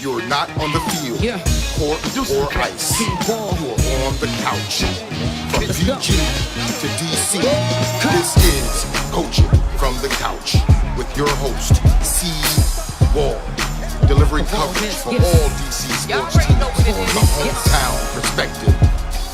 You're not on the field, court, or ice. You're on the couch. From PG to DC, this is Coaching from the Couch with your host, CWall. Delivering coverage for all DC sports teams from a hometown perspective.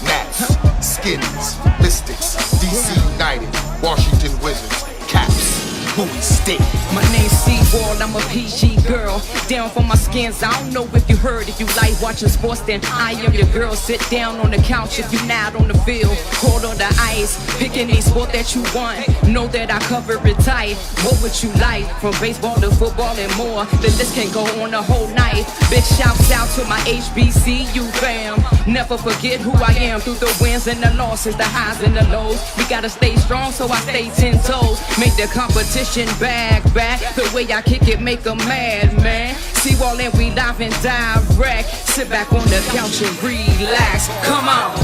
Nats, Skins, Mystics, DC United, Washington Wizards, Caps, Bowie State. My name's CWall, I'm a PG girl. Down for my skins, I don't know if you heard. If you like watching sports, then I am your girl. Sit down on the couch if you're not on the field. Cold on the ice, pick any sport that you want. Know that I cover it tight. What would you like? From baseball to football and more. The list can go on the whole night. Big shouts out to my HBCU fam. Never forget who I am through the wins and the losses, the highs and the lows. We gotta stay strong, so I stay 10 toes. Make the competition back. The way I kick it, make 'em mad, man. CWall and we live and direct. Sit back on the couch and relax. Come on.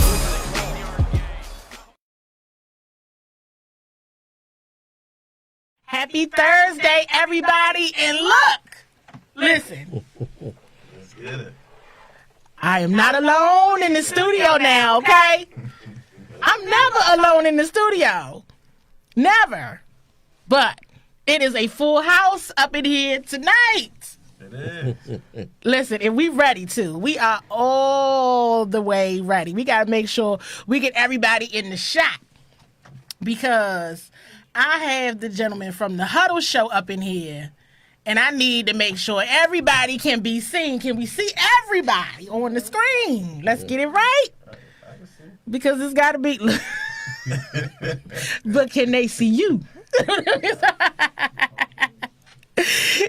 Happy Thursday, everybody, and listen. Let's get it. I am not alone in the studio now, okay? I'm never alone in the studio. Never. But it is a full house up in here tonight. It is. Listen, and we ready too. We are all the way ready. We got to make sure we get everybody in the shot because I have the gentleman from the Huddle Show up in here, and I need to make sure everybody can be seen. Can we see everybody on the screen? Let's get it right. Because it's got to be. But can they see you?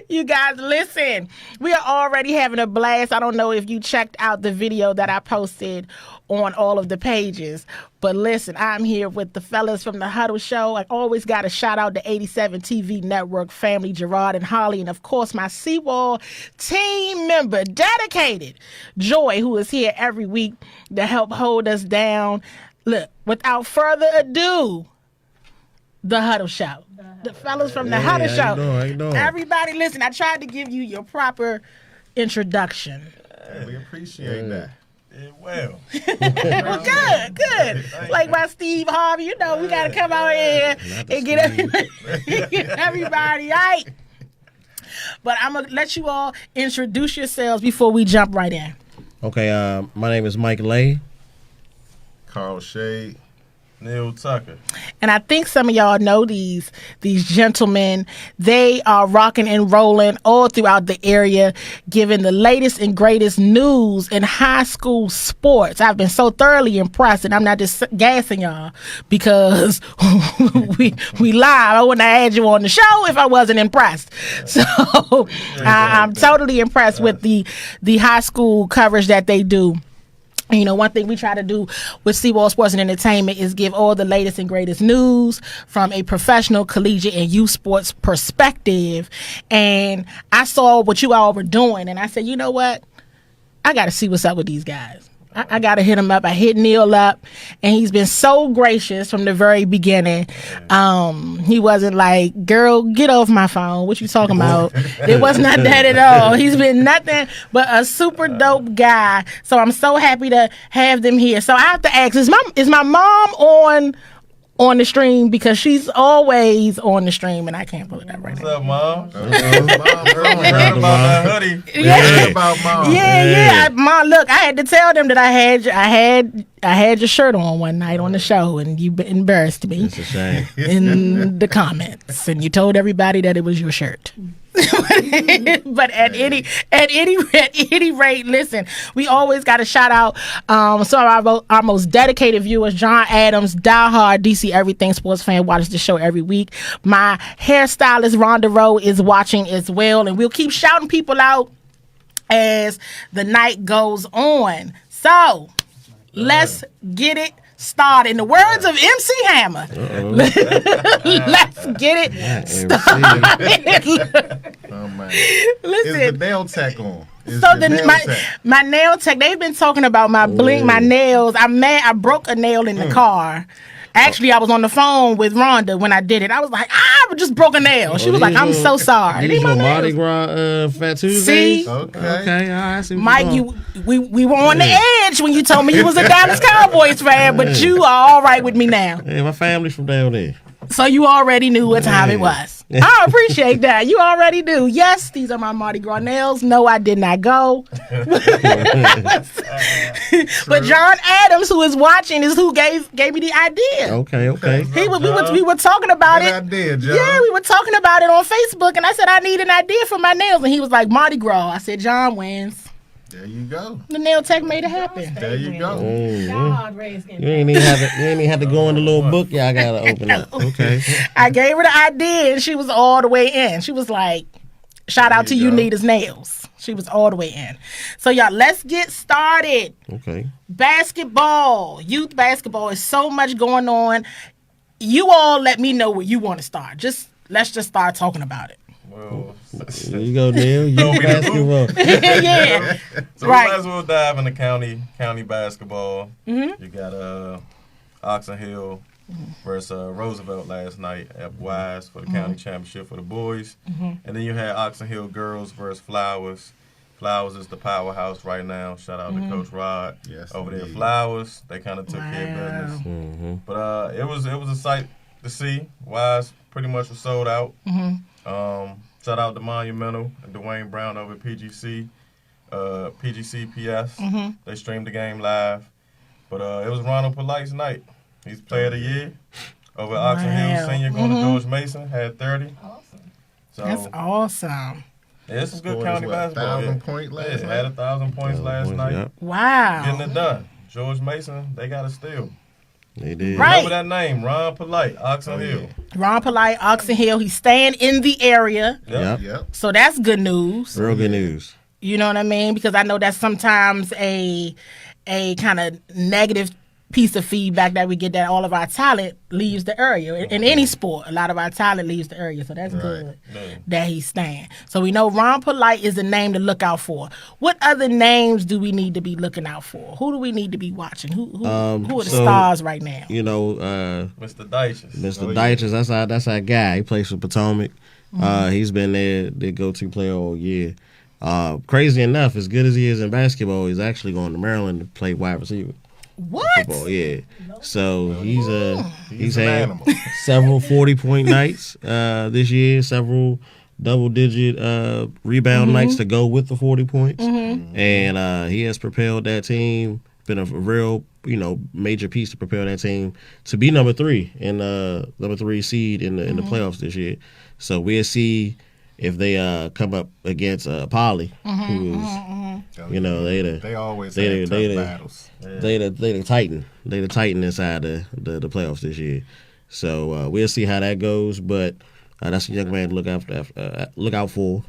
You guys, listen. We are already having a blast. I don't know if you checked out the video that I posted on all of the pages. But listen, I'm here with the fellas from the Huddle Show. I always got to shout out the 87 TV network family, Gerard and Holly, and of course my CWall team member, dedicated Joy, who is here every week to help hold us down. Look, without further ado, the Huddle Show. The fellas from the Huddle Show. How you doing? Everybody, listen, I tried to give you your proper introduction. Hey, we appreciate that. Yeah, well. Well, good. Like my Steve Harvey, you know, we got to come out here and get everybody right. But I'm going to let you all introduce yourselves before we jump right in. Okay, my name is Mike Lay. Carl Shade. Neil Tucker. And I think some of y'all know these gentlemen. They are rocking and rolling all throughout the area, giving the latest and greatest news in high school sports. I've been so thoroughly impressed, and I'm not just gassing y'all because we live. I wouldn't have had you on the show if I wasn't impressed. So I'm totally impressed with the high school coverage that they do. You know, one thing we try to do with CWall Sports and Entertainment is give all the latest and greatest news from a professional, collegiate, and youth sports perspective. And I saw what you all were doing, and I said, you know what? I got to see what's up with these guys. I got to hit him up. I hit Neil up, and he's been so gracious from the very beginning. He wasn't like, girl, get off my phone. What you talking about? It was not that at all. He's been nothing but a super dope guy. So I'm so happy to have them here. So I have to ask, is my mom on the stream? Because she's always on the stream, and I can't pull it up right now. What's up, Mom? Mom. Heard about that hoodie. Yeah. About Mom. Yeah. Mom, look, I had to tell them that I had your shirt on one night on the show, and you embarrassed me It's a shame. in the comments, and you told everybody that it was your shirt. But at any rate, listen, we always got to shout out some of our most dedicated viewers. John Adams, diehard DC Everything sports fan, watches the show every week. My hairstylist Rhonda Rowe is watching as well, and we'll keep shouting people out as the night goes on. So let's get it started. In the words of MC Hammer, let's get it started. Oh, man. Listen, Is the nail tech on? My nail tech, they've been talking about my bling, my nails. I'm mad. I broke a nail in the car. Actually, I was on the phone with Rhonda when I did it. I was like, I just broke a nail. She was like, I'm so sorry. These my your nails. Mardi Gras Fat Tuesdays? See? Okay, all right. I see what Mike, you're doing. we were on the edge when you told me you was a Dallas Cowboys fan, but you are all right with me now. Hey, my family's from down there. So you already knew what time it was. I appreciate that. You already do. Yes, these are my Mardi Gras nails. No, I did not go. But John Adams, who is watching, is who gave me the idea. Okay. We were talking about Good it. idea, John. Yeah, we were talking about it on Facebook, and I said I need an idea for my nails, and he was like Mardi Gras. I said John wins. There you go. The nail tech made it happen. There you go. You ain't even have to go in the little book y'all gotta open up. Okay. I gave her the idea, and she was all the way in. She was like, shout out to you go. Unita's Nails. She was all the way in. So, y'all, let's get started. Okay. Basketball. Youth basketball is so much going on. You all let me know where you want to start. Let's just start talking about it. Well, There you go, Neil. You Don't be the basketball. Yeah. so Right. we might as well dive into county basketball. Mm-hmm. You got Oxon Hill versus Roosevelt last night at Wise for the county championship for the boys. Mm-hmm. And then you had Oxon Hill girls versus Flowers. Flowers is the powerhouse right now. Shout out to Coach Rod over there. Flowers, they kind of took care of business. Mm-hmm. But it was a sight to see. Wise pretty much was sold out. Shout out to Monumental and Dwayne Brown over at PGC PS. They streamed the game live. But it was Ronald Polite's night. He's player of the year. Over at Oxon Hill Senior going to George Mason, had 30. Awesome. So, That's awesome. yeah, this is good Boys, county what, basketball. 1,000 point last night? Had 1,000 points last night. Yep. Wow. Getting it done. George Mason, they got a steal. They did. Right. Remember that name, Ron Polite, Oxon Hill. Ron Polite, Oxon Hill. He's staying in the area. Yep. Yep. So that's good news. Real good news. You know what I mean? Because I know that's sometimes a kind of negative piece of feedback that we get, that all of our talent leaves the area. In any sport, a lot of our talent leaves the area. So that's good that he's staying. So we know Ron Polite is the name to look out for. What other names do we need to be looking out for? Who do we need to be watching? Who are the stars right now? You know, Mr. Dyches. Mr. Dyches, that's our guy. He plays for Potomac. He's been the go-to player all year. Crazy enough, as good as he is in basketball, he's actually going to Maryland to play wide receiver. What? Football, yeah. So he's an had animal. several 40-point nights this year, several double-digit rebound nights to go with the 40 points, and he has propelled that team. Been a real major piece to propel that team to be number 3 and number 3 seed in the playoffs this year. So we'll see if they come up against Poly, who is They always have tough battles. they the Titan. They the Titan inside the playoffs this year. So we'll see how that goes. But that's a young man to look out for.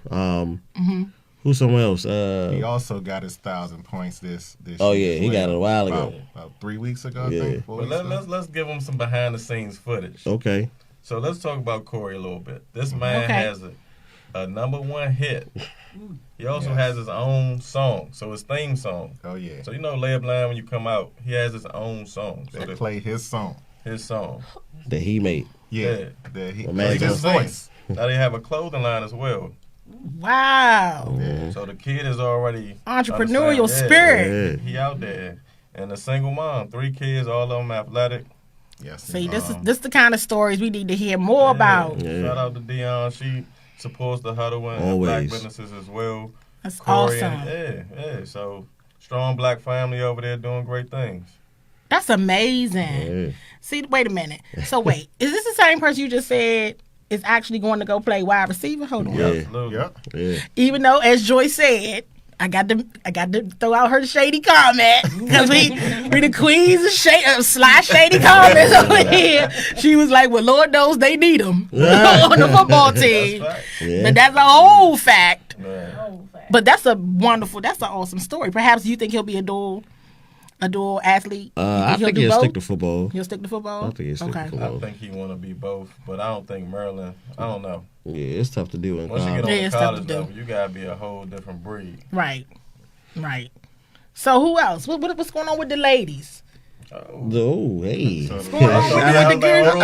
Who's someone else? He also got his 1,000 points this Oh year. yeah, he got it a while ago. About 3 weeks ago, I Yeah. think. 4 But weeks ago. let's give him some behind the scenes footage. Okay. So let's talk about Corey a little bit. This man has a number 1 hit. He also has his own song, so his theme song. Oh yeah. So Lay Up Line, when you come out, he has his own song. So They play his song. his song. That he made. Yeah. man, His voice. Now they have a clothing line as well. Wow. So the kid is already Entrepreneurial understand. spirit. He out there. And a single mom, 3 kids, all of them athletic. Yes. See, this is the kind of stories we need to hear more about. Yeah. Shout out to Dion. She supports the huddle and Always. black businesses as well. That's Corey awesome. And, so strong black family over there doing great things. That's amazing. Yeah. See, wait a minute. So wait, is this the same person you just said is actually going to go play wide receiver? Hold on. Yeah. Absolutely. Yep. Yeah. Even though, as Joy said, I got to throw out her shady comment because we the queens of sly shady comments over here. She was like, "Well, Lord knows they need them on the football team." That's right. Yeah. But that's a whole fact. Man. But that's an awesome story. Perhaps you think he'll be a dual athlete. I think he'll stick to football. He'll stick to football. I think he'll stick to I football. think he want to be both, but I don't think Maryland. I don't know. Yeah, it's tough to do in Once you college. get on Yeah, the it's tough to college do. level, you gotta be a whole different breed. Right. So who else? What's going on with the ladies? Oh, hey. So Shout out to the girls.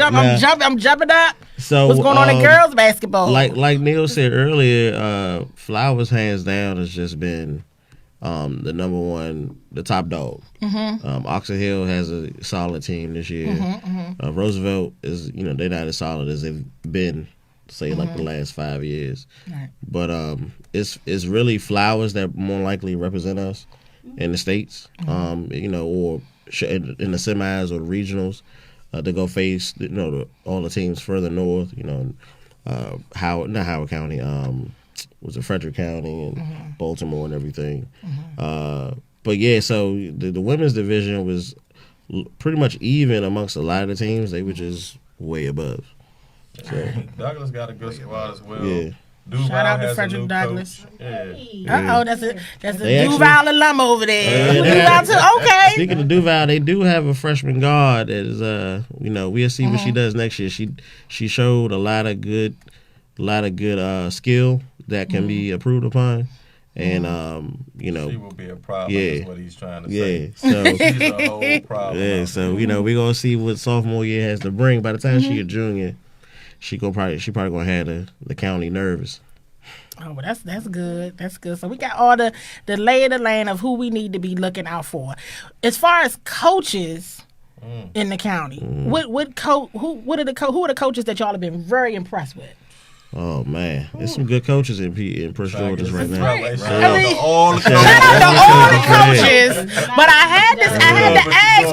I'm jumping up. So What's going on in girls basketball? Like Neil said earlier, Flowers hands down has just been the number one, the top dog. Oxon Hill has a solid team this year. Roosevelt is, they're not as solid as they've been, say, like the last 5 years. Right. But it's really Flowers that more likely represent us in the states, or in the semis or the regionals, to go face all the teams further north. Not Howard County, was it Frederick County and Baltimore and everything. But yeah, so the women's division was pretty much even amongst a lot of the teams. They were just way above. So, Douglas got a good squad as well. yeah. Duval Shout out to has a Frederick new Douglas. coach. Yeah. That's a They Duval alum over there. Yeah, Duval too. Okay. Speaking of Duval, they do have a freshman guard that is, we'll see what she does next year. She showed a lot of good skill that can be improved upon, and She will be a problem. Yeah. Is what he's trying to say. yeah. So She's a whole problem. yeah, out so there. we're gonna see what sophomore year has to bring. By the time she a junior, she probably gonna have the county nervous. Oh, well, that's good. That's good. So we got all the lay of the land of who we need to be looking out for. As far as coaches in the county, who are the coaches that y'all have been very impressed with? Oh man, there's some good coaches in Prince George's right now. Shout out to all the Shout out to all the Yeah. coaches. But I had to ask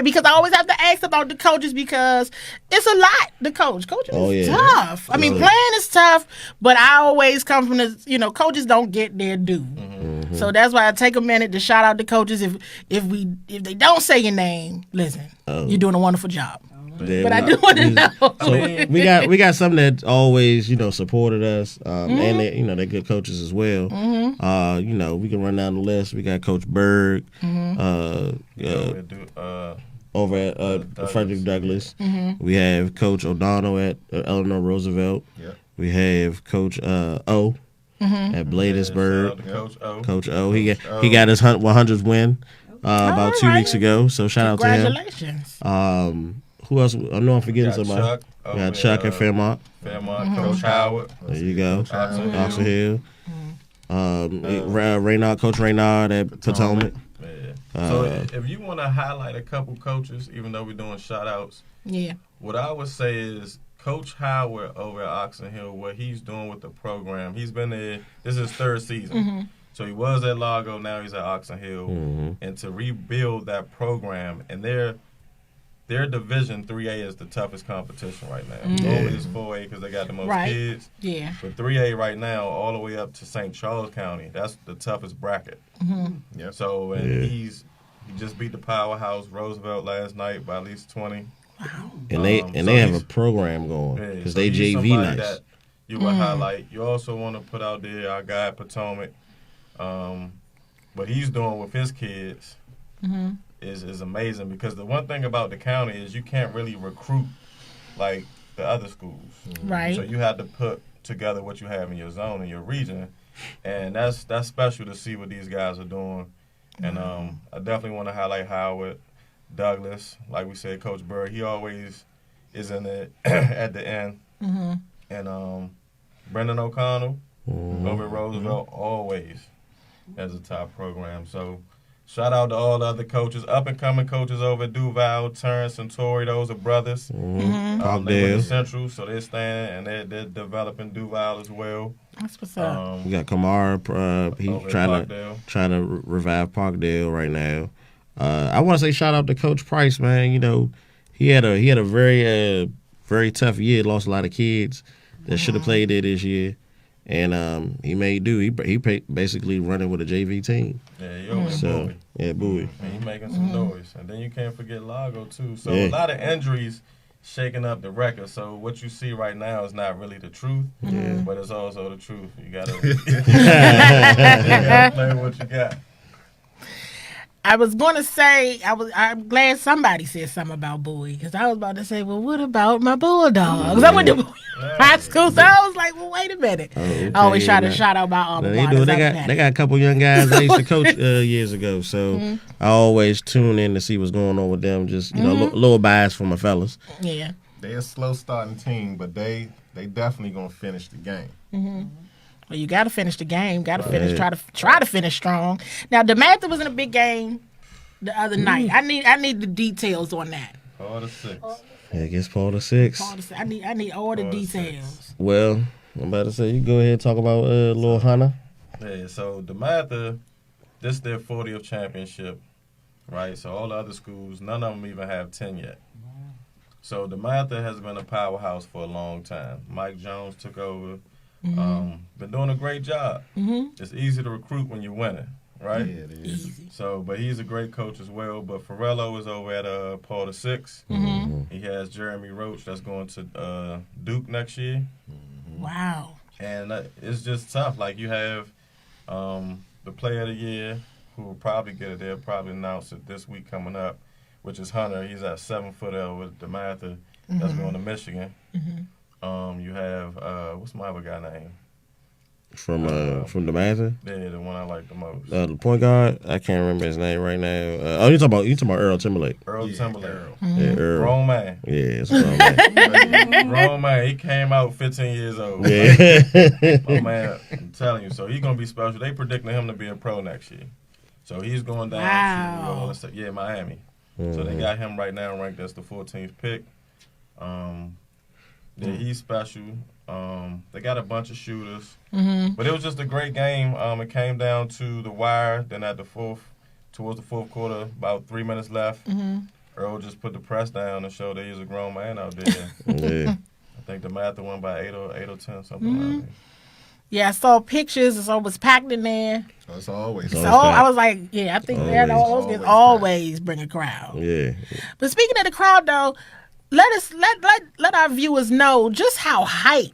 because I always have to ask about the coaches because it's a lot to coach. Coaching is tough. I mean, playing is tough, but I always come from the, coaches don't get their due. So that's why I take a minute to shout out the coaches. If they don't say your name, listen, you're doing a wonderful job. Yeah, But I do want to know. So we got some that always supported us, and they're good coaches as well. We can run down the list. We got Coach Berg, over at Frederick Douglass. We have Coach O'Donnell at Eleanor Roosevelt. Yep. We have Coach O at Bladensburg. Coach O. He got his 100th win about 2 weeks ago. So shout out to him. Congratulations. Who else? I know I'm forgetting somebody. Chuck. We got Chuck at Fairmont. Coach Howard. There you go. Oxon Hill. Coach Raynard at Potomac. Yeah. So if you want to highlight a couple coaches, even though we're doing shout outs, what I would say is Coach Howard over at Oxon Hill, what he's doing with the program, he's been there, this is his third season. So he was at Largo, now he's at Oxon Hill. And to rebuild that program, and their Division 3A is the toughest competition right now. Normally it's 4A because they got the most kids. Yeah. But 3A right now, all the way up to St. Charles County, that's the toughest bracket. Yep. So he just beat the powerhouse Roosevelt last night by at least 20. Wow. And they have a program going because they JV nice. That you would highlight. You also want to put out there our guy at Potomac. What he's doing with his kids is amazing, because the one thing about the county is you can't really recruit like the other schools. Right. So you have to put together what you have in your zone, in your region, and that's special to see what these guys are doing. And I definitely want to highlight Howard, Douglas, like we said, Coach Burr. He always is in it at the end. And Brendan O'Connell over at Roosevelt always has a top program. So shout out to all the other coaches, up-and-coming coaches over at Duval, Terrence and Tori. Those are brothers. They went to Central, so they're staying, and they're developing Duval as well. That's what's up. We got Kamara. He's trying to revive Parkdale right now. I want to say shout out to Coach Price, man. He had a very very tough year. Lost a lot of kids that should have played there this year. And he made do. He basically running with a JV team. Yeah, he over Bowie. Yeah, Bowie. And he making some noise. And then you can't forget Largo, too. So a lot of injuries shaking up the record. So what you see right now is not really the truth, but it's also the truth. You got to play what you got. I was going to say, I'm glad somebody said something about Bowie, because I was about to say, well, what about my Bulldogs? I went to high school, so I was like, well, wait a minute. Okay, I always try to shout out my alma mater. They got a couple young guys I used to coach years ago, so I always tune in to see what's going on with them. Just a little bias for my fellas. Yeah. They're a slow starting team, but they definitely gonna finish the game. Well, you got to finish the game. Got to finish. Try to finish strong. Now, DeMatha was in a big game the other night. I need the details on that. All the 6. Yeah, I guess Paul the 6. I need all the details. Well, I'm about to say, you go ahead and talk about Lil Hunter. Yeah, so DeMatha, this is their 40th championship, right? So all the other schools, none of them even have 10 yet. So DeMatha has been a powerhouse for a long time. Mike Jones took over. Been doing a great job. It's easy to recruit when you're winning, right? Yeah, it is. Easy. So, but he's a great coach as well. But Farello is over at Paul the 6. He has Jeremy Roach that's going to Duke next year. Wow. And it's just tough. Like, you have the player of the year who will probably get it. They'll probably announce it this week coming up, which is Hunter. He's at 7-footer with DeMatha. That's going to Michigan. You have what's my other guy name? From DeMatha? Yeah, the one I like the most. The point guard, I can't remember his name right now. You talking about Earl Timberlake? Earl Timberlake. Yeah, Earl. Grown man. Yeah, it's grown man. Grown man. He came out 15 years old. Yeah. Oh man, I'm telling you. So he's gonna be special. They predicting him to be a pro next year. So he's going down to Miami. So they got him right now ranked as the 14th pick. Yeah, he's special. They got a bunch of shooters. But it was just a great game. It came down to the wire. Then towards the fourth quarter, about 3 minutes left, Earl just put the press down and showed that he's a grown man out there. Yeah. I think DeMatha won by 8 or 10, something like that. Yeah, I saw pictures. So it was packed in there. So it's always. So I was like, yeah, I think that always bring a crowd. Yeah. But speaking of the crowd, though, let our viewers know just how hype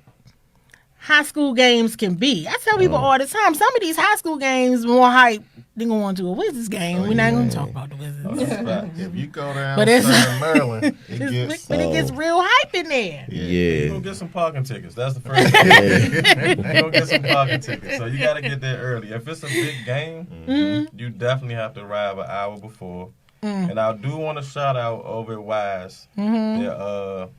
high school games can be. I tell people all the time, some of these high school games more hype than going to a Wizards game. We're not going to talk about the Wizards. If you go down to Maryland, it gets real hype in there. Yeah. You're going to get some parking tickets. That's the first thing. You're going to get some parking tickets. So you got to get there early. If it's a big game, you definitely have to arrive an hour before. And I do want to shout out over at Wise, their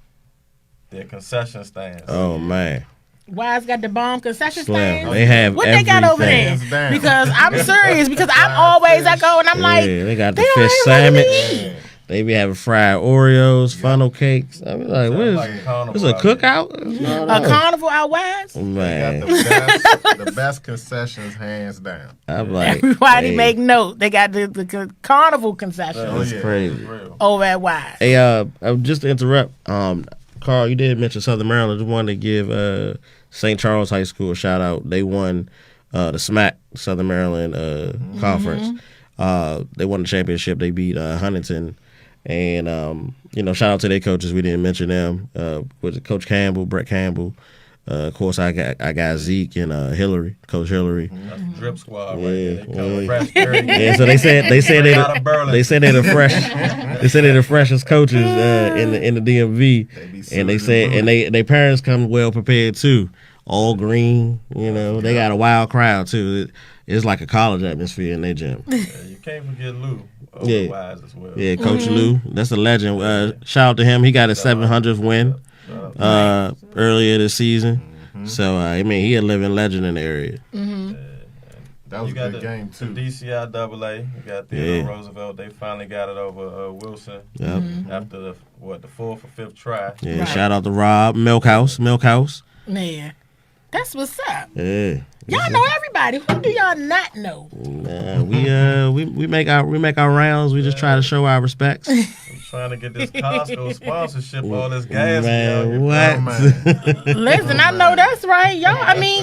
concession stands. Oh, man. Wise got the bomb concession Slam. stands. They have what they got over there? Because I'm serious. Because I go and I'm like, they got the fish sandwich. They be having fried Oreos, funnel cakes. I mean, like, what is this? A cookout? A carnival out Wise? Man, the best concessions, hands down. I'm like, everybody make note. They got the carnival concessions. That's crazy. Over at Wise. Hey, just to interrupt, Carl, you did mention Southern Maryland. Just wanted to give St. Charles High School a shout out. They won the SMAC Southern Maryland conference. They won the championship. They beat Huntington. And, shout out to their coaches. We didn't mention them. Was it Coach Campbell, Brett Campbell? Of course, I got Zeke and Hillary, Coach Hillary. That's the drip squad right there. They come fresh. Yeah, so they said they're the freshest coaches in the DMV, and they said they parents come well prepared too. All green, they got a wild crowd too. It's like a college atmosphere in their gym. Yeah, you can't forget Lou. Wise as well. Yeah, Coach Lou, that's a legend. Shout out to him. He got his 700th win earlier this season. So he a living legend in the area. That was a good game too. The DCIAA, you got Theodore Roosevelt. They finally got it over Wilson. Yep. After the fourth or fifth try. Yeah. Right. Shout out to Rob Milkhouse. Yeah, that's what's up. Yeah. Y'all know everybody. Who do y'all not know? We make our rounds. We just try to show our respects. I'm trying to get this Costco sponsorship, all this gas. Man, what? Listen, I know that's right, y'all. I mean,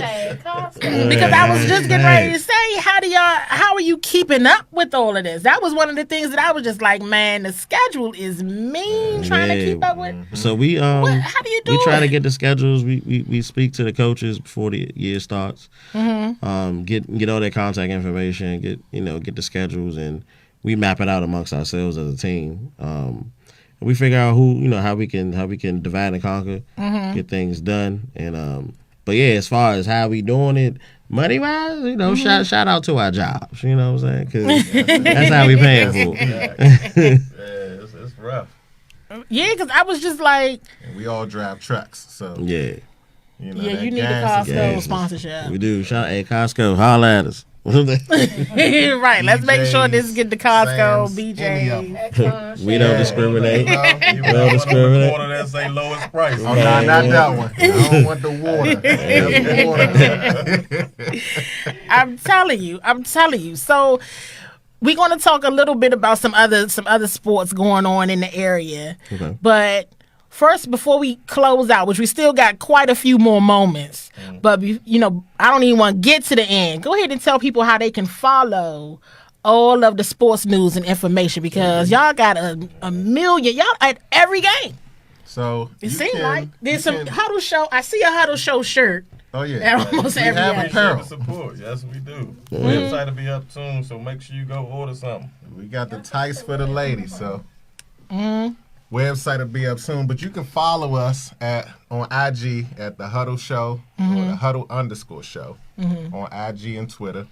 because I was just getting ready to say, how are you keeping up with all of this? That was one of the things that I was just like, man, the schedule is mean trying to keep up with. So we how do you do it? We try to get the schedules. We speak to the coaches before the year starts. Get all their contact information. Get the schedules, and we map it out amongst ourselves as a team. We figure out who, how we can divide and conquer, get things done. And but yeah, as far as how we doing it, money wise, shout out to our jobs. You know what I'm saying? Because that's how we paying for it. It's rough. Yeah, because I was just like, And we all drive trucks, so Yeah, you that need the gas is- Costco sponsorship. we do. Shout hey Costco, holla at us. Right, let's make sure this get the Costco, Sam's, any of BJ. We don't discriminate. You We don't discriminate. Corner that say lowest price. Oh, no, not that one. I don't want the water. That's water. I'm telling you. So we're going to talk a little bit about some other sports going on in the area. Okay. But first, before we close out, which we still got quite a few more moments, but I don't even want to get to the end. Go ahead and tell people how they can follow all of the sports news and information, because y'all got a million. Y'all at every game. So It you seems can- like there's you some can- huddle show. I see a huddle show shirt. Oh yeah. At almost We every have game. apparel. The support. Yes, we do. The website will be up soon, so make sure you go order something. We got the tights for the ladies, so website will be up soon. But you can follow us on IG at the Huddle Show or the Huddle_show on IG and Twitter.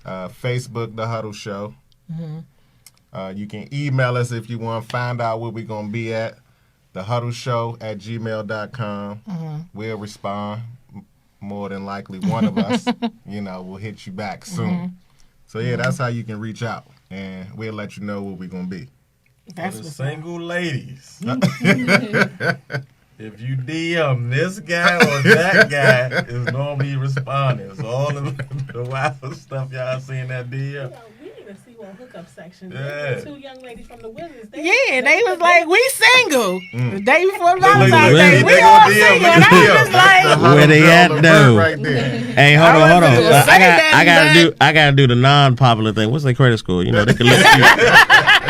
Facebook, the Huddle Show. You can email us if you want to find out where we're gonna be at. thehuddleshow@gmail.com. We'll respond. More than likely, one of us, will hit you back soon. So yeah, that's how you can reach out, and we'll let you know where we're gonna be. That's For the what's single ladies. If you DM this guy or that guy is normally responding. So all of the wild stuff y'all see in that DM. We need a CWall hookup section. Yeah. Two young ladies from the Wizards. Yeah, they was like, we single. The day before Look, Valentine's Day, they we gonna all DM, single. they And I gonna was just like, Where they at though? Right there. Hey, hold on. wasn't gonna say that, I gotta do the non-popular thing. What's their credit score? They can look cute.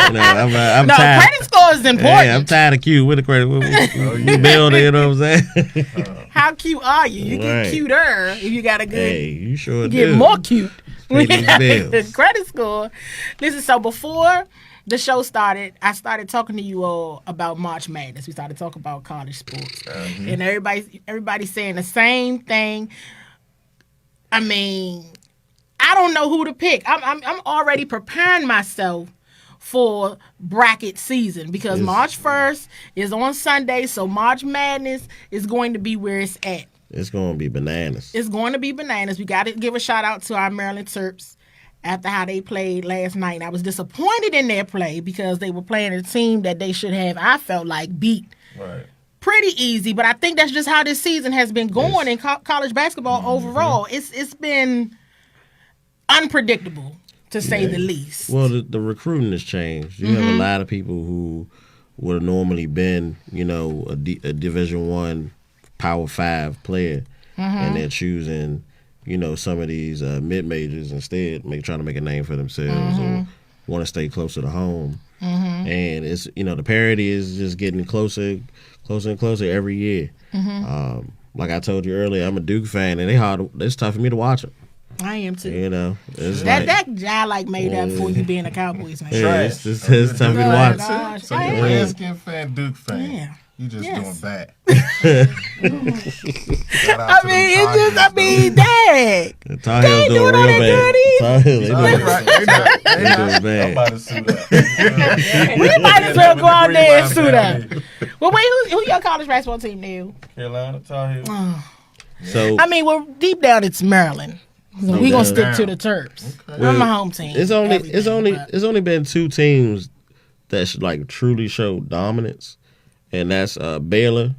I'm no, tired. credit score is important. Yeah, I'm tired of cute. With the credit, we build it. You know what I'm saying? How cute are you? You get Right. cuter if you got a good. Hey, you sure You do. get more cute. Pay these bills. Credit score. Listen, so before the show started, I started talking to you all about March Madness. We started talking about college sports, and everybody's saying the same thing. I mean, I don't know who to pick. I'm already preparing myself for bracket season because March 1st is on Sunday, so March Madness is going to be where it's at. It's gonna be bananas. It's going to be bananas. We got to give a shout out to our Maryland Terps after how they played last night. And I was disappointed in their play because they were playing a team that they should have, I felt like, beat Right. pretty easy. But I think that's just how this season has been going in college basketball overall. It's been unpredictable, to say the least. Well, the recruiting has changed. You have a lot of people who would have normally been, a Division I Power 5 player, and they're choosing, some of these mid majors instead, trying to make a name for themselves or want to stay closer to home. And it's the parity is just getting closer and closer every year. Like I told you earlier, I'm a Duke fan, and it's tough for me to watch them. I am too. It's That I like made up for you being a Cowboys fan. yeah, it's tough for me to watch. Gosh, So I you're am. Redskin fan, Duke fan. Yeah. You just Yes. doing bad. Dang. The Tar Heels doing doing all real that bad. good Tar Heels, they Right, doing I'm bad. about to sue that. We might as well go out there and sue that. them. Well, wait, who your college basketball team, Neil? Carolina Tar Heels. So I mean, well, deep down it's Maryland. So we gonna stick to the Terps. I'm a home team. it's everything, only been two teams that should truly show dominance, and that's Baylor,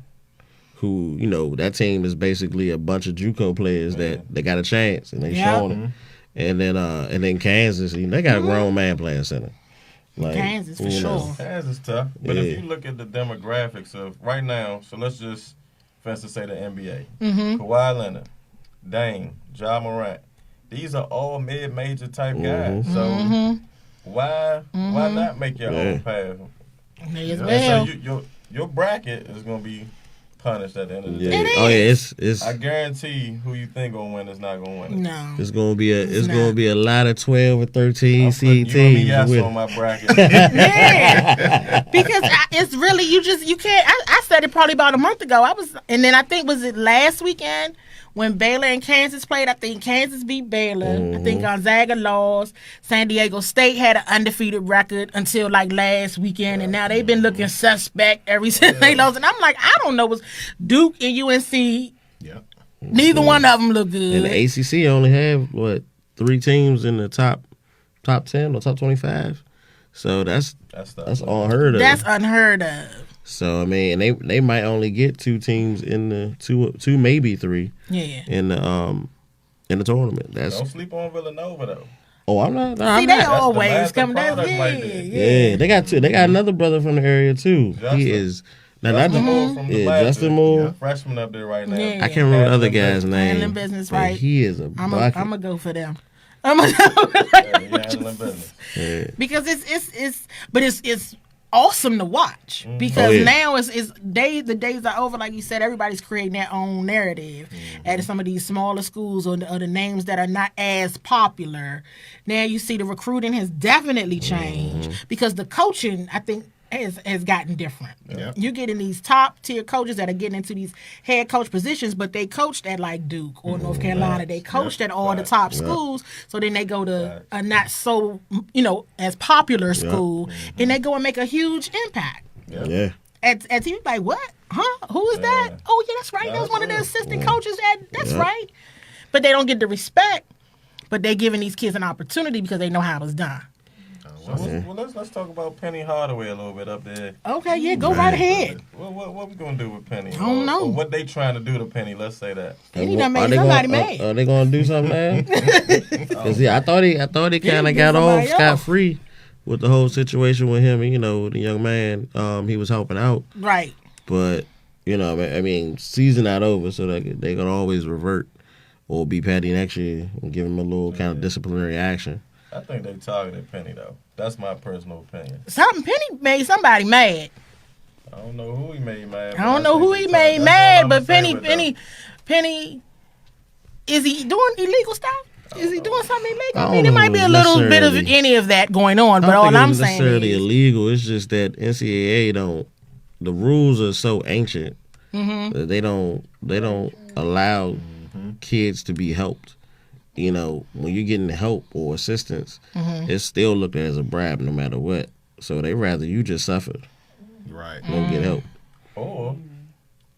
who that team is basically a bunch of JUCO players that they got a chance and they Yeah. showing them, and then Kansas, they got a grown man playing center. Kansas for you know. sure. Kansas is tough. But Yeah. if you look at the demographics of right now, so let's just, for instance, say the NBA. Kawhi Leonard, Dame, Ja Morant. These are all mid-major type guys. So why not make your own path? May as So well. your bracket is going to be punished at the end of the Yeah. day. Oh yeah, it's I guarantee who you think gonna win is not gonna win. No. it's gonna be not. gonna be a lot of 12 or 13 I'm seed putting you and me teams yes with. on my bracket. Yeah. Because it's really, you can't. I said it probably about a month ago. And then I think, was it last weekend when Baylor and Kansas played? I think Kansas beat Baylor. I think Gonzaga lost. San Diego State had an undefeated record until like last weekend, and now they've been looking suspect ever since they lost. And I'm like, I don't know, was Duke and UNC? Yeah. Neither one of them look good. And the ACC only have what 3 teams in the top 10 or top 25. So that's unheard of. That's unheard of. So I mean, they might only get 2 teams in the two maybe 3 Yeah. in the tournament. That's Don't sleep on Villanova though. oh I'm not. See, I'm they not. always That's the come down. product Yeah, right there. Yeah, they got 2. They got another brother from the area too. Justin. He is now not Justin the Moore from the yeah Blasters. Justin Moore. Yeah. Freshman up there right now. Yeah. I can't remember the other guy's Handling name. business, but right? He is a I'm bucket. gonna go for them. I'm gonna Yeah, he handling business. Yeah. because it's awesome to watch because Oh, yeah. now the days are over, like you said. Everybody's creating their own narrative at some of these smaller schools or the names that are not as popular. Now you see the recruiting has definitely changed because the coaching, I think, has gotten different. Yeah. You're getting these top tier coaches that are getting into these head coach positions, but they coached at like Duke or North Carolina. They coached at all the top schools. So then they go to a not so, as popular school, and they go and make a huge impact. Yeah. At TV, like, what? Huh? Who is that? Oh, yeah, that's right. That was one of the assistant coaches. That's right. But they don't get the respect, but they're giving these kids an opportunity because they know how it was done. Well, let's talk about Penny Hardaway a little bit up there. Okay, yeah, go right ahead. What we gonna do with Penny? I don't know. Or what they trying to do to Penny? Let's say that. He done made somebody mad. Are they gonna do something now? Cause I thought he kind of get got off somebody scot else. free with the whole situation with him. The young man he was helping out, Right. but I mean, season not over, so they gonna always revert or be petty next year and give him a little kind of disciplinary action. I think they targeted Penny though. That's my personal opinion. Penny made somebody mad. I don't know who he made mad. I don't know who he made mad, but Penny, is he doing illegal stuff? Is he doing something illegal? I mean, there might be a little bit of any of that going on, but all I'm saying necessarily is illegal. It's just that NCAA the rules are so ancient that they don't allow kids to be helped. When you're getting help or assistance, it's still looked at as a bribe no matter what. So they rather you just suffer Right. than get help. Or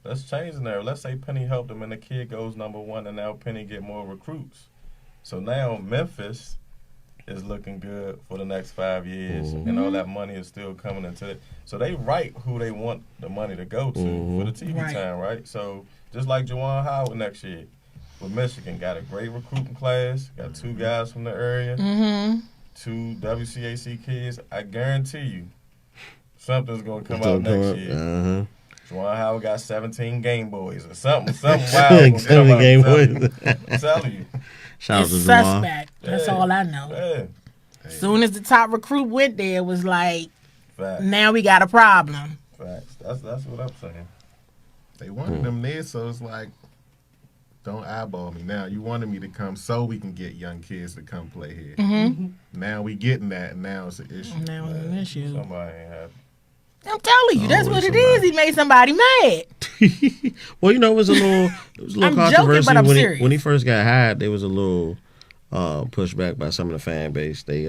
let's change the narrative. Let's say Penny helped him and the kid goes #1 and now Penny get more recruits. So now Memphis is looking good for the next 5 years and all that money is still coming into it. So they write who they want the money to go to for the TV time, right? So just like Juwan Howard next year with Michigan, got a great recruiting class, got 2 guys from the area, 2 WCAC kids. I guarantee you something's going to come out next year. Juwan Howard got 17 Game Boys or something wild. 17 Game Boys. I'm telling you. Shout out it's to Juwan. suspect. That's all I know. Yeah. As soon as the top recruit went there, it was like, Facts. now we got a problem. Facts. That's what I'm saying. They wanted them there, so it's like, don't eyeball me now. You wanted me to come so we can get young kids to come play here. Now we getting that, and now it's an issue. Now it's an issue. Somebody ain't happy. I'm telling you, that's what it is. He made somebody mad. Well, it was a little I'm joking, controversy but I'm when serious. when he first got hired. There was a little pushback by some of the fan base. They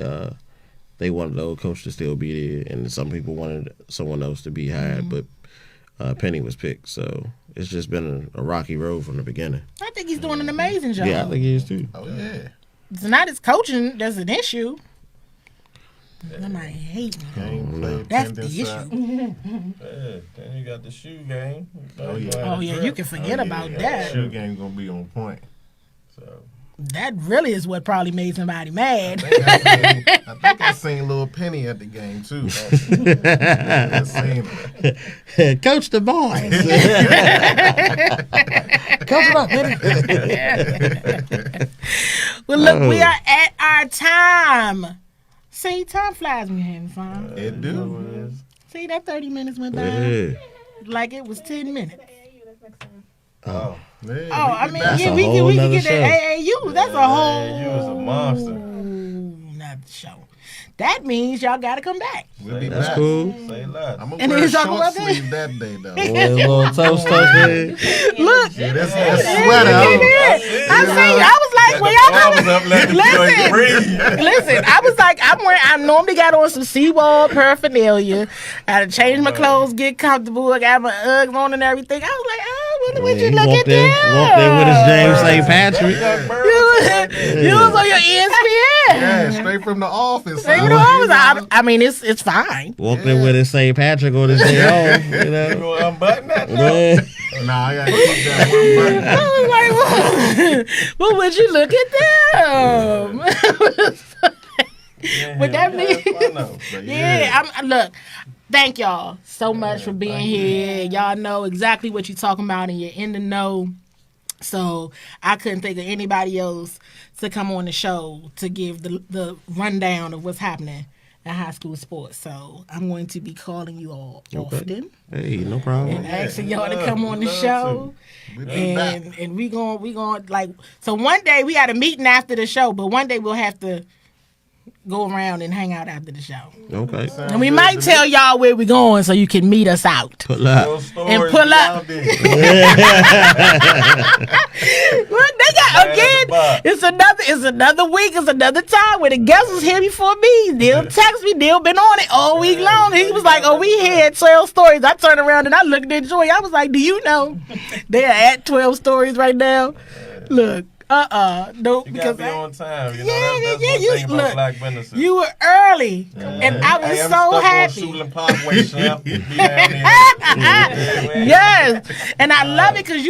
wanted the old coach to still be there, and some people wanted someone else to be hired, but Penny was picked. So it's just been a rocky road from the beginning. I think he's doing an amazing job. Yeah, I think he is too. Oh, yeah. It's not his coaching that's an issue. Somebody hate me. Game play, That's the attendance up. issue. Yeah. Then you got the shoe game. Oh, yeah. Oh, yeah, you can forget about that. Shoe game gonna be on point. So That really is what probably made somebody mad. I think I seen Lil Penny at the game too. I seen it. Coach the boys. Coach it up, Penny. Well, look, we are at our time. See, time flies when you're having fun. It do. See, that 30 minutes went by Yeah. like it was 10 minutes. next time. Oh, Yeah, Oh, I mean, That's yeah, a we whole can nother get show. that AAU. That's a whole. you was a monster. Another show. That means y'all got to come back. we'll be That's back. cool. Say less. I'm gonna And wear a he's talking short about that? sleeve that day though. Boy, little toast head. Look. Yeah, that's sweater. I see. I was like, well, y'all Arms coming. up, let the joint breathe. Listen, I was like, I normally got on some CWall paraphernalia. I had to change my clothes, get comfortable. I got my Uggs on and everything. I was like, oh, what you look at Walked in with his James St. Patrick. You was on your ESPN. Yeah, straight from the office. You know, I mean, it's fine. Walked in with his St. Patrick on his day off. You You know? gonna unbutton that? Yeah. Nah, I gotta keep that one button. I was like, well, would you look at them? Would that mean? Yeah, look. Thank y'all so much for being here. Y'all know exactly what you're talking about, and you're in the know. So I couldn't think of anybody else to come on the show to give the rundown of what's happening at high school sports. So I'm going to be calling you all often Hey, no problem. and asking y'all to come on the show. We'll be back. And we going like, so one day we got a meeting after the show, but one day we'll have to go around and hang out after the show. Okay. And we might tell y'all where we're going so you can meet us out. Pull up. And pull up. Look, they got again. It's another week. It's another time where the guest was here before me. They'll text me. They'll been on it all week long. He was like, "Oh, we here at 12 Stories." I turned around and I looked at Joy. I was like, "Do you know they're at 12 Stories right now?" Look. No, You because gotta be on time. You know, Yeah, that's yeah, one you- thing about look, black businesses. you were early, and I was Hey, I'm so stuck happy. on Shulin Parkway, Shrimp. Be down there. Yes, and I love it because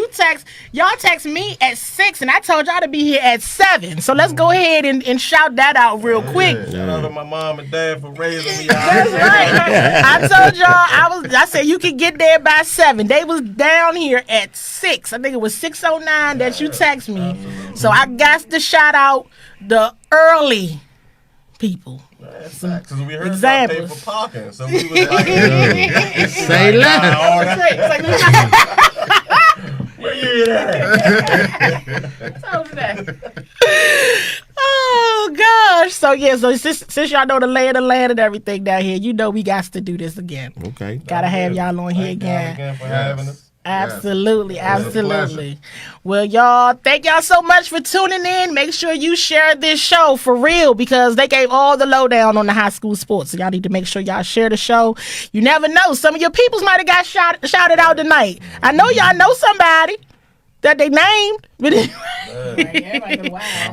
y'all text me at 6, and I told y'all to be here at 7. So let's go ahead and shout that out real quick. Shout out to my mom and dad for raising me. That's right. I told y'all I said you could get there by 7. They was down here at 6. I think it was 6:09 that you text me. So I got to shout out the early people. Because we heard Examples. about pay for parking. So we was like, Say less. where you at? Oh gosh. So yeah, so since y'all know the lay of the land and everything down here, you know we got to do this again. Okay. Gotta have y'all on here Thank y'all again. again for having us. Absolutely, It was a absolutely. Well, y'all, thank y'all so much for tuning in. Make sure you share this show for real because they gave all the lowdown on the high school sports. So y'all need to make sure y'all share the show. You never know. Some of your peoples might have got shouted out tonight. I know y'all know somebody that they named. But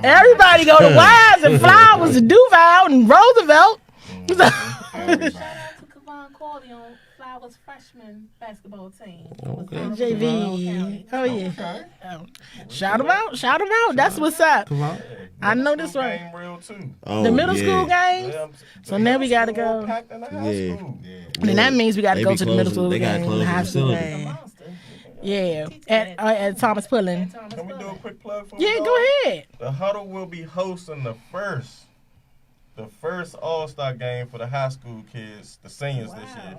everybody go to Wise and Flowers and Duval and Roosevelt. Shout out to Kavon Corley on Flowers freshman basketball team. Okay. JV. Oh, yeah. Shout them out. Shout them out. That's what's up. I know this one. Game real too. Oh, The middle yeah. school games. Yeah, So now we gotta go. Packed in the high Yeah. school. And that means we got to They go be to the middle closing- school they gotta game, close the the high school facility. game. Yeah, at Thomas Pullen. Can we do a quick plug for Yeah, y'all? go ahead. The Huddle will be hosting the first All-Star game for the high school kids, the seniors this year.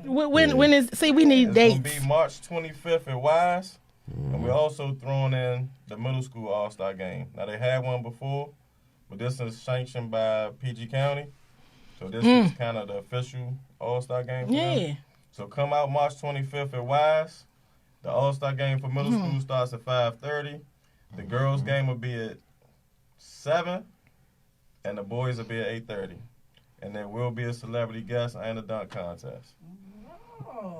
When is? See, we need It's dates. going to be March 25th at Wise. And we're also throwing in the middle school All-Star game. Now, they had one before, but this is sanctioned by PG County. So this is kind of the official All-Star game for them. Yeah. So come out March 25th at Wise. The All-Star game for middle school starts at 5:30. The girls' game will be at 7, and the boys will be at 8:30. And there will be a celebrity guest and a dunk contest.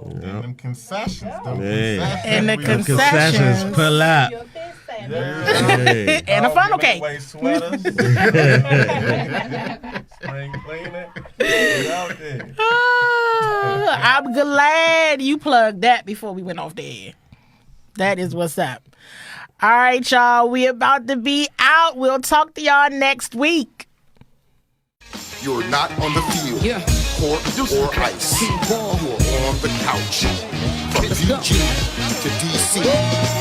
And them concessions. Yeah. And the we- concessions. Pull up. Your fist said, Hey. And a funnel cake. Away sweaters. Spring cleaning. Get out there. I'm glad you plugged that before we went off the air. That is what's up. All right, y'all. We about to be out. We'll talk to y'all next week. You're not on the field, court, or ice. You're on the couch. From PG to DC,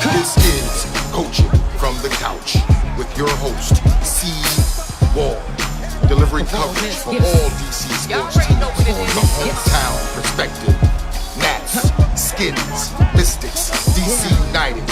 this is Coaching from the Couch with your host, CWall. Delivering coverage for all DC sports teams from the hometown perspective. Nats, Skins, Mystics, DC United,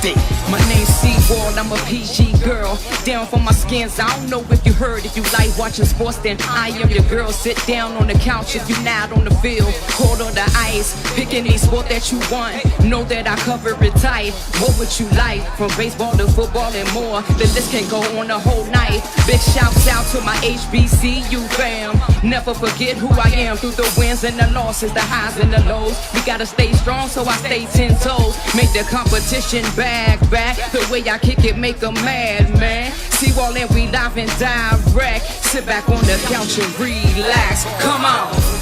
day. My name's CWall, I'm a PG girl. Down for my skins, I don't know if you heard. If you like watching sports, then I am your girl. Sit down on the couch if you not on the field. Cold on the ice, pick any sport that you want. Know that I cover it tight. What would you like? From baseball to football and more. The list can go on the whole night. Big shouts out to my HBCU fam. Never forget who I am through the wins and the losses, the highs and the lows. We gotta stay strong, so I stay 10 toes. Make the competition back. The way I kick it, make 'em mad, man. CWall and we live and direct. Sit back on the couch and relax. Come on.